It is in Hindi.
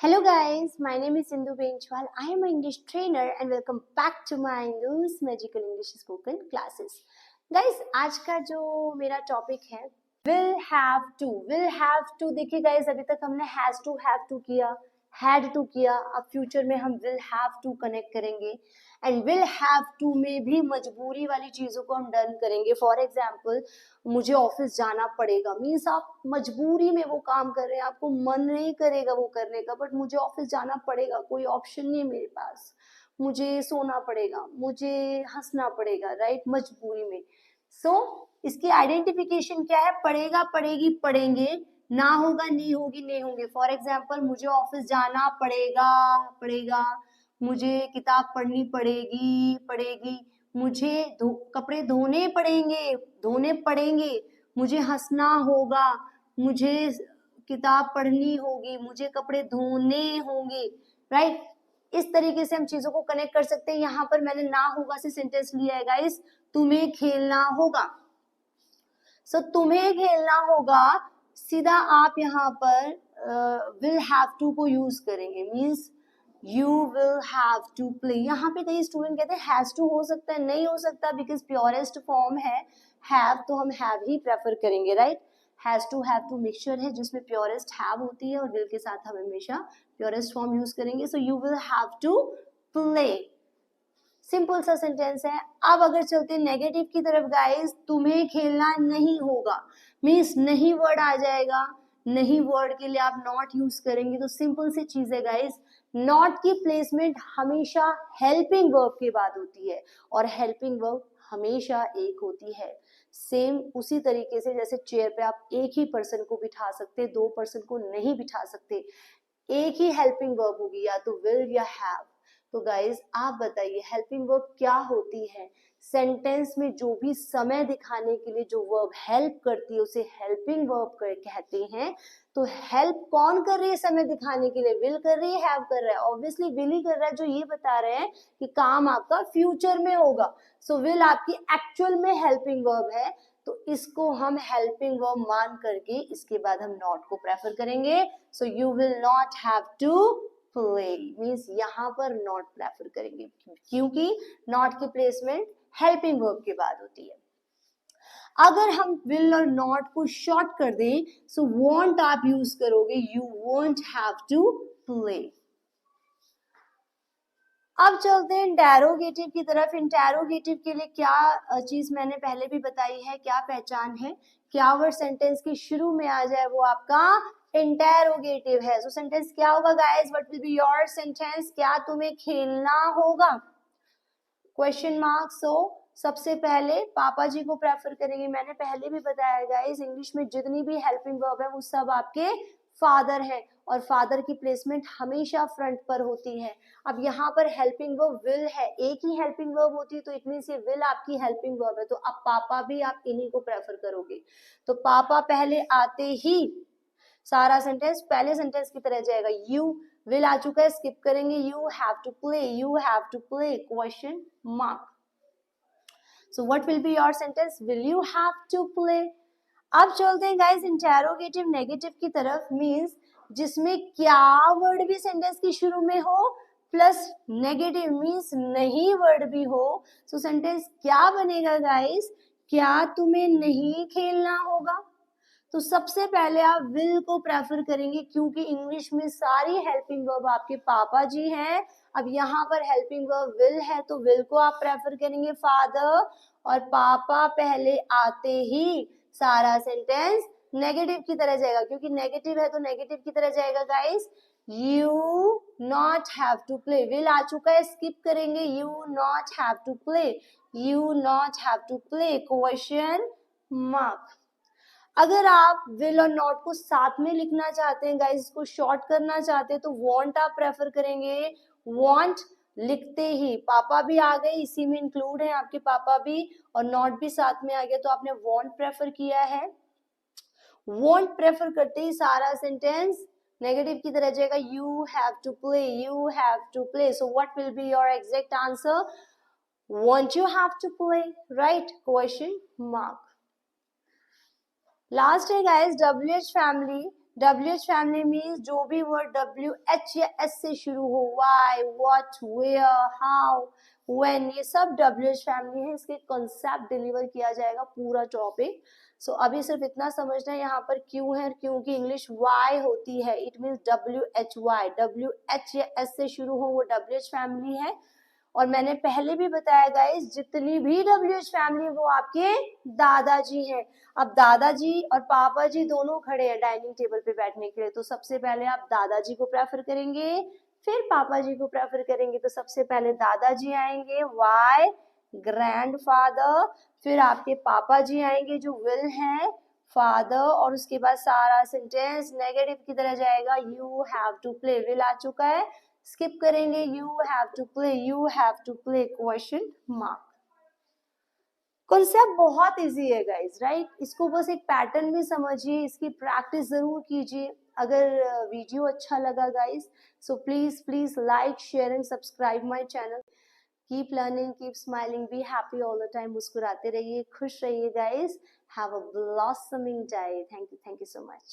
Hello guys, my name is Sindhu Benchwal. I am an English trainer and welcome back to my Indus Magical English Spoken Classes. Guys, आज का जो मेरा टॉपिक है will have to देखिए guys, अभी तक हमने has to किया, had to किया, अब फ्यूचर में हम will have to कनेक्ट करेंगे एंड will have to में भी मजबूरी वाली चीज़ों को हम डन करेंगे. फॉर एग्जाम्पल, मुझे ऑफिस जाना पड़ेगा मीन्स आप मजबूरी में वो काम कर रहे हैं, आपको मन नहीं करेगा वो करने का, बट मुझे ऑफिस जाना पड़ेगा, कोई ऑप्शन नहीं है मेरे पास, मुझे सोना पड़ेगा, मुझे हंसना पड़ेगा, राइट, मजबूरी में. सो इसकी आइडेंटिफिकेशन क्या है? पड़ेगा, पड़ेगी, पढ़ेंगे, ना होगा, नहीं होगी, नहीं होंगे. फॉर एग्जाम्पल, मुझे ऑफिस जाना पड़ेगा, पड़ेगा, मुझे किताब पढ़नी पड़ेगी, पड़ेगी, मुझे कपड़े धोने पड़ेंगे, धोने पड़ेंगे, मुझे हंसना होगा, मुझे किताब पढ़नी होगी, मुझे कपड़े धोने होंगे, राइट. इस तरीके से हम चीजों को कनेक्ट कर सकते हैं. यहाँ पर मैंने ना होगा से सेंटेंस लिया है गाइस, तुम्हें खेलना होगा. सो तुम्हें खेलना होगा, सीधा आप यहाँ पर विल हैव टू को यूज करेंगे, means you will have to play. यहाँ पे कई स्टूडेंट कहते हैं हैज टू हो सकता है, नहीं हो सकता, बिकॉज प्योरेस्ट फॉर्म है हैव, तो हम हैव ही प्रेफर करेंगे, right. Has to have to mixture है जिसमें प्योरेस्ट हैव होती है और विल के साथ हम हमेशा प्योरेस्ट फॉर्म यूज करेंगे. So you will have to play, simple सा सेंटेंस है. अब अगर चलते नेगेटिव की तरफ गाइस, तुम्हें खेलना नहीं होगा, मीन्स नहीं वर्ड आ जाएगा, नहीं वर्ड के लिए आप नॉट यूज करेंगे. तो सिंपल सी चीज है गाइस, नॉट की प्लेसमेंट हमेशा हेल्पिंग वर्ब के बाद होती है और हेल्पिंग वर्ब हमेशा एक होती है. सेम उसी तरीके से जैसे चेयर पे आप एक ही पर्सन को बिठा सकते, दो पर्सन को नहीं बिठा सकते, एक ही हेल्पिंग वर्ब होगी, या तो विल या हैव. तो गाइज आप बताइए हेल्पिंग वर्ब क्या होती है? सेंटेंस में जो भी समय दिखाने के लिए जो वर्ब हेल्प करती है उसे हेल्पिंग वर्ब कहते हैं. तो हेल्प कौन कर रही है समय दिखाने के लिए? विल कर रही है, हैव कर रहा है? ऑब्वियसली विल ही कर रहा है, जो ये बता रहे हैं कि काम आपका फ्यूचर में होगा. सो विल आपकी एक्चुअल में हेल्पिंग वर्ब है, तो इसको हम हेल्पिंग वर्ब मान करके इसके बाद हम नॉट को प्रेफर करेंगे. So you will not have to play, means यहाँ पर नॉट प्रेफर करेंगे क्योंकि नॉट की प्लेसमेंट हेल्पिंग वर्ब के बाद होती है. अगर हम विल और नॉट को शॉर्ट कर दें, सो वॉन्ट आप यूज करोगे, you won't have to play. अब चलते हैं इंटेरोगेटिव की तरफ. इंटेरोगेटिव के लिए क्या चीज मैंने पहले भी बताई है, क्या पहचान है? क्या वर्ड सेंटेंस के शुरू में आ जाए वो आपका इंटेरोगेटिव है. सो सेंटेंस क्या होगा guys? What will be your sentence? क्या तुम्हें खेलना होगा? Question mark. सो सबसे पहले पापा जी को प्रेफर करेंगे. मैंने पहले भी बताया गाइस, इंग्लिश में जितनी भी हेल्पिंग वर्ब है वो सब आपके फादर है और फादर की प्लेसमेंट हमेशा फ्रंट पर होती है. अब यहाँ पर हेल्पिंग वर्ब विल है, एक ही हेल्पिंग वर्ब होती है तो इट मींस ये विल आपकी हेल्पिंग वर्ब है. तो अब पापा भी आप इन्हीं को प्रेफर करोगे. तो पापा पहले आते ही सारा सेंटेंस पहले सेंटेंस की तरह जाएगा. यू विल आ चुका है, स्किप करेंगे. You have to play, you have to play, question mark. So what will be your sentence? Will you have to play. अब चलते हैं गाइस इंटेरोगेटिव नेगेटिव की तरफ, मींस जिसमें क्या वर्ड भी सेंटेंस के शुरू में हो प्लस नेगेटिव मींस नहीं वर्ड भी हो. सो सेंटेंस क्या बनेगा गाइस? क्या तुम्हें नहीं खेलना होगा? तो सबसे पहले आप विल को प्रेफर करेंगे क्योंकि इंग्लिश में सारी हेल्पिंग वर्ब आपके पापा जी हैं. अब यहाँ पर हेल्पिंग वर्ब विल है तो विल को आप प्रेफर करेंगे फादर, और पापा पहले आते ही सारा सेंटेंस नेगेटिव की तरह जाएगा, क्योंकि नेगेटिव है तो नेगेटिव की तरह जाएगा guys. You not have to play, will आ चुका है, स्किप करेंगे. You not have to play, you not have to play, question mark. अगर आप विल और नॉट को साथ में लिखना चाहते हैं गाइस, इसको शॉर्ट करना चाहते हैं तो वॉन्ट आप प्रेफर करेंगे. वॉन्ट लिखते ही पापा भी आ गए, इसी में इंक्लूड है आपके पापा भी, और नॉट भी साथ में आ गया तो आपने वॉन्ट प्रेफर किया है. वॉन्ट प्रेफर करते ही सारा सेंटेंस नेगेटिव की तरह जाएगा. You have to play, you have to play. So what will be your exact answer? Want you have to play, right, question mark. Last है guys WH family. WH family means जो भी वर्ड WH या S से शुरू हो, why, what, where, how, when, ये सब WH फैमिली है. इसके कॉन्सेप्ट डिलीवर किया जाएगा पूरा टॉपिक. सो अभी सिर्फ इतना समझना है यहाँ पर क्यों है, क्योंकि इंग्लिश वाई होती है. It means WHY. WH या S से शुरू हो वो WH फैमिली है. और मैंने पहले भी बताया गाइस, जितनी भी WH फैमिली वो आपके दादाजी हैं. अब दादाजी और पापा जी दोनों खड़े हैं डाइनिंग टेबल पे बैठने के लिए, तो सबसे पहले आप दादाजी को प्रेफर करेंगे, फिर पापा जी को प्रेफर करेंगे. तो सबसे पहले दादाजी आएंगे, वाई, ग्रैंडफादर. फिर आपके पापा जी आएंगे जो विल हैं, फादर. और उसके बाद सारा सेंटेंस नेगेटिव की तरह जाएगा. You have to play, will आ चुका है, स्किप करेंगे. You have to play, you have to play, question mark. Concept बहुत इजी है गाइज, राइट. इसको बस एक पैटर्न भी समझिए, इसकी प्रैक्टिस जरूर कीजिए. अगर वीडियो अच्छा लगा guys, so please please like, share and subscribe my channel. Keep learning, keep smiling, be happy all the time. मुस्कुराते रहिए, खुश रहिए guys. Have a blossoming day. Thank you so much.